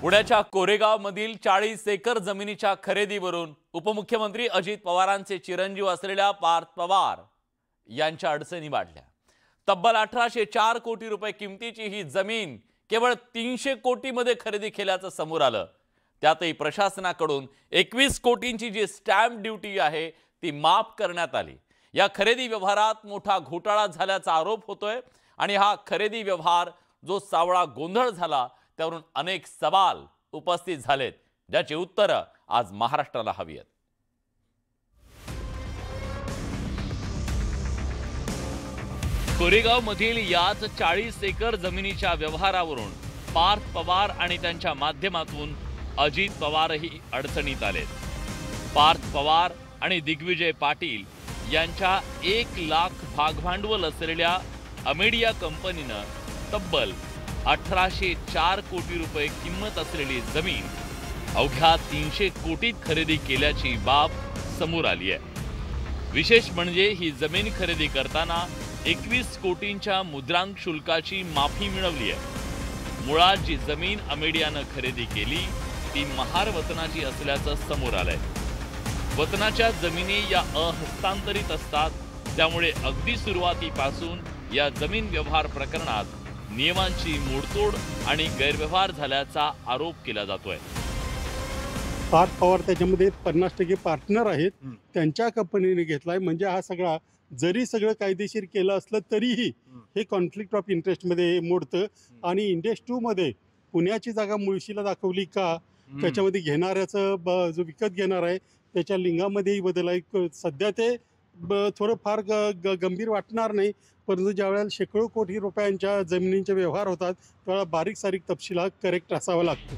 पुण्याच्या कोरेगावमधील 40 एकर जमिनीच्या खरेदीवरून उपमुख्यमंत्री अजित पवारांचे चिरंजीव असलेल्या पार्थ पवार यांच्या अडचणी वाढल्या। तब्बल 1804 कोटी रुपये किमतीची ही जमीन केवळ 300 कोटीमध्ये खरेदी केल्याचं समोर आलं। त्यातही प्रशासनाकडून 21 कोटींची जी स्टॅम्प ड्युटी आहे ती माफ करण्यात आली। या खरेदी व्यवहारात मोठा घोटाळा झाल्याचा आरोप होतोय आणि हा खरेदी व्यवहार जो सावळा गोंधळ झाला त्यावरून अनेक सवाल उपस्थित झालेत, ज्याची उत्तरं आज महाराष्ट्राला हवी आहेत। कोरेगाव मधील याच 40 एकर जमिनीच्या व्यवहारावरून पार्थ पवार आणि त्यांच्या माध्यमातून अजित पवारही अडचणीत आलेत। पार्थ पवार आणि दिग्विजय पाटील यांच्या 1 लाख भागभांडवल असलेल्या अमेडिया कंपनीनं तब्बल 1804 कोटी रुपये किंमत असलेली जमीन अवघ्या 300 कोटीत खरेदी केल्याची बाब समोर आली आहे। विशेष म्हणजे ही जमीन खरेदी करताना 21 कोटींच्या मुद्रांक शुल्काची माफी मिळवली आहे। मुळात जी जमीन अमेडियानं खरेदी केली ती महार वतनाची असल्याचं समोर आलंय। वतनाच्या जमिनी या अहस्तांतरित असतात, त्यामुळे अगदी सुरुवातीपासून या जमीन व्यवहार प्रकरणात नियमांची मोडतोड आणि गैरव्यवहार झाल्याचा आरोप केला जातोय। पार्थ पवार त्याच्यामध्ये 50% पार्टनर आहेत, त्यांच्या कंपनीने घेतलाय। म्हणजे हा सगळा जरी सगळं कायदेशीर केलं असलं तरीही हे कॉन्फ्लिक्ट ऑफ इंटरेस्टमध्ये मोडतं। आणि इंडेक्स 2 मध्ये पुण्याची जागा मुळशीला दाखवली का, त्याच्यामध्ये घेणाऱ्याचं जो विकत घेणार आहे त्याच्या लिंगामध्येही बदल आहे। सध्या ते थोडं फार गंभीर वाटणार नाही, परंतु ज्यावेळेला शेकडो कोटी रुपयांच्या जमिनींचे व्यवहार होतात त्यावेळेला बारीक सारीक तपशील हा करेक्ट असावा लागतो।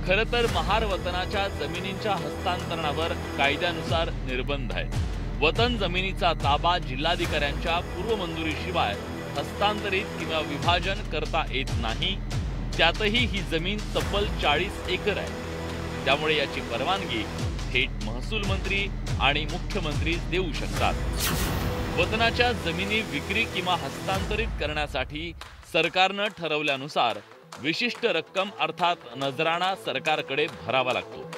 खरं तर महार वतनाच्या जमिनींच्या हस्तांतरणावर कायद्यानुसार निर्बंध आहे। वतन जमिनीचा ताबा जिल्हाधिकाऱ्यांच्या पूर्वमंजुरीशिवाय हस्तांतरित किंवा विभाजन करता येत नाही। त्यातही ही जमीन तब्बल 40 एकर आहे, त्यामुळे याची परवानगी थेट महसूल मंत्री आणि मुख्यमंत्री देऊ शकतात। वतनाच्या जमिनी विक्री किंवा हस्तांतरित करण्यासाठी सरकारनं ठरवल्यानुसार विशिष्ट रक्कम अर्थात नजराणा सरकारकडे भरावा लागतो।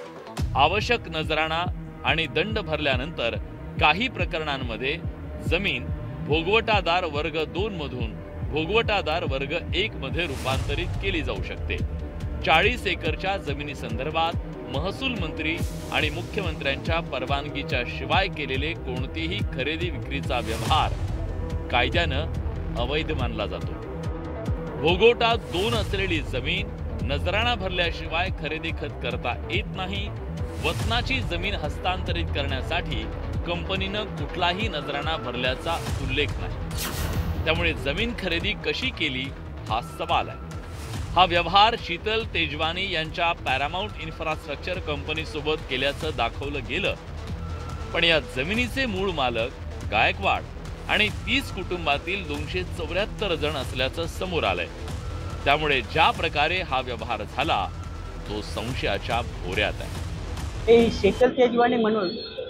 आवश्यक नजराणा आणि दंड भरल्यानंतर काही प्रकरणांमध्ये जमीन भोगवटादार वर्ग 2 मधून भोगवटादार वर्ग 1 मध्ये रूपांतरित केली जाऊ शकते। 40 एकरच्या जमिनी संदर्भात महसूल मंत्री आणि मुख्यमंत्र्यांच्या परवानगीच्या शिवाय केलेले कोणतेही खरेदी विक्रीचा व्यवहार कायद्यानं अवैध मानला जातो। भोगवटा 2 असलेली जमीन नजराणा भरल्याशिवाय खरेदी खत करता येत नाही। वतनाची जमीन हस्तांतरित करण्यासाठी कंपनीनं कुठलाही नजराणा भरल्याचा उल्लेख नाही, त्यामुळे जमीन खरेदी कशी केली हा सवाल आहे। हा व्यवहार शीतल तेजवानी यांच्या पॅरामाउंट इन्फ्रास्ट्रक्चर कंपनी सोबत केल्याचं दाखवलं गेलं, पण या जमिनीचे मूळ मालक गायकवाड आणि 30 कुटुंबातील 274 जण असल्याचं समोर आलंय। त्यामुळे ज्या प्रकारे हा व्यवहार झाला तो संशयाच्या भोवऱ्यात आहे। शीतल तेजवानी म्हणून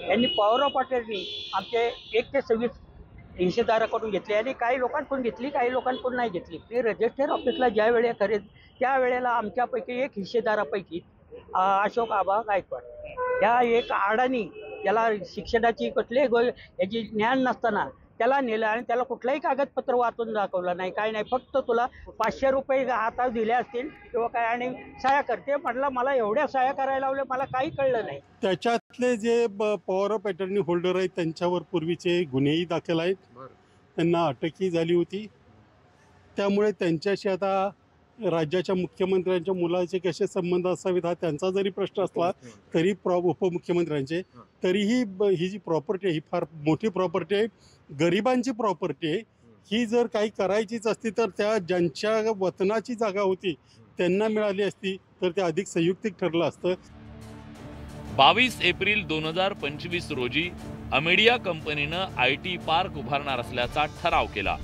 यांनी पॉवर ऑफ अटर्नी आमचे 1 ते 26 हिस्सेदाराकडून घेतली आणि काही लोकांकडून घेतली, काही लोकांकडून नाही घेतली। ते रजिस्टर ऑफिसला ज्या वेळेला त्यावेळेला आमच्यापैकी 1 हिस्सेदारापैकी अशोक आबा गायकवाड या एक अडाणी, त्याला शिक्षणाची याची ज्ञान नसताना त्याला नेलं आणि त्याला कुठलाही कागदपत्र वाचून दाखवलं नाही, काय नाही। फक्त तुला 500 रुपये हातात दिले असतील किंवा काय आणि सह्या करते म्हटलं। मला एवढ्या सह्या करायला लावल्या, मला काही कळलं नाही। त्याच्यातले जे पॉवर ऑफ अटर्नी होल्डर आहेत त्यांच्यावर पूर्वीचे गुन्हेही दाखल आहेत, त्यांना अटकही झाली होती। त्यामुळे त्यांच्याशी आता राज्याच्या मुख्यमंत्र्यांच्या मुलाचे कसे संबंध असावेत हा त्यांचा जरी प्रश्न असला तरी उपमुख्यमंत्र्यांचे, तरीही ही जी प्रॉपर्टी आहे ही फार मोठी प्रॉपर्टी आहे, गरिबांची प्रॉपर्टी आहे। ही जर काही करायचीच असती तर त्या ज्यांच्या वतनाची जागा होती त्यांना मिळाली असती तर ते अधिक संयुक्तिक ठरलं असतं। 22 एप्रिल 2025 रोजी अमेडिया कंपनीनं IT पार्क उभारणार असल्याचा ठराव केला।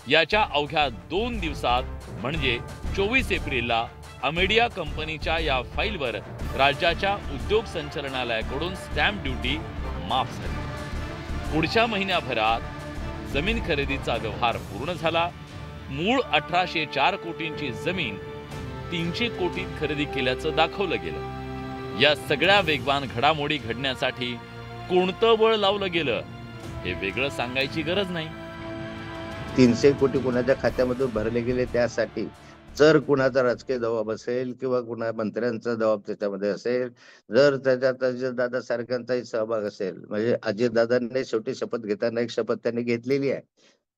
याच्या अवघ्या 2 दिवसात म्हणजे 24 एप्रिलला अमेडिया कंपनीच्या या फाईलवर राज्याच्या उद्योग संचालनालयाकडून स्टॅम्प ड्युटी माफ झाली। पुढच्या महिन्याभरात जमीन खरेदीचा व्यवहार पूर्ण झाला। मूळ 1804 कोटींची जमीन 300 कोटीत खरेदी केल्याचं दाखवलं गेलं। या सगळ्या वेगवान घडामोडी घडण्यासाठी कोणतं बळ लावलं गेलं हे वेगळं सांगायची गरज नाही। 300 कोटी कुणाच्या खात्यामधून भरले गेले त्यासाठी जर कुणाचा राजकीय दबाव असेल किंवा कुणा मंत्र्यांचा दबाव त्याच्यामध्ये असेल, जर त्याच्यात अजितदादा सारख्यांचाही सहभाग असेल, म्हणजे अजितदादांनी शेवटी शपथ घेताना एक शपथ त्यांनी घेतलेली आहे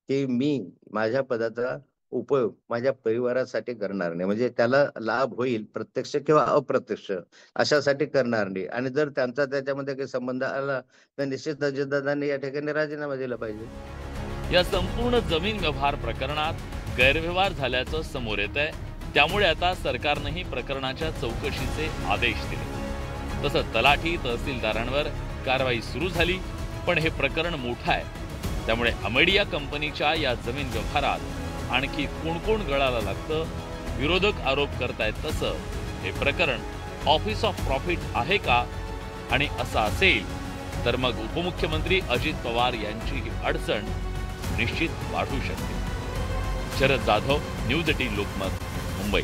की मी माझ्या पदाचा उपयोग माझ्या परिवारासाठी करणार नाही, म्हणजे त्याला लाभ होईल प्रत्यक्ष किंवा अप्रत्यक्ष अशासाठी करणार नाही। आणि जर त्यांचा त्याच्यामध्ये काही संबंध आला तर निश्चित अजितदादांनी या ठिकाणी राजीनामा दिला पाहिजे। या संपूर्ण जमीन व्यवहार प्रकरणात गैरव्यवहार झाल्याचं समोर येत आहे, त्यामुळे आता सरकारनेही प्रकरणाच्या चौकशीचे आदेश दिले। तसंच तलाठी तहसीलदारांवर कारवाई सुरू झाली, पण हे प्रकरण मोठं आहे, त्यामुळे अमेडिया कंपनीच्या या जमीन व्यवहारात आणखी कोण कोण गळाला लागतं, विरोधक आरोप करतायत तसं हे प्रकरण ऑफिस ऑफ प्रॉफिट आहे का? आणि असं असेल तर मग उपमुख्यमंत्री अजित पवार यांची ही अडचण निश्चित वाढू शकते। शरद जाधव, न्यूज 18 लोकमत, मुंबई।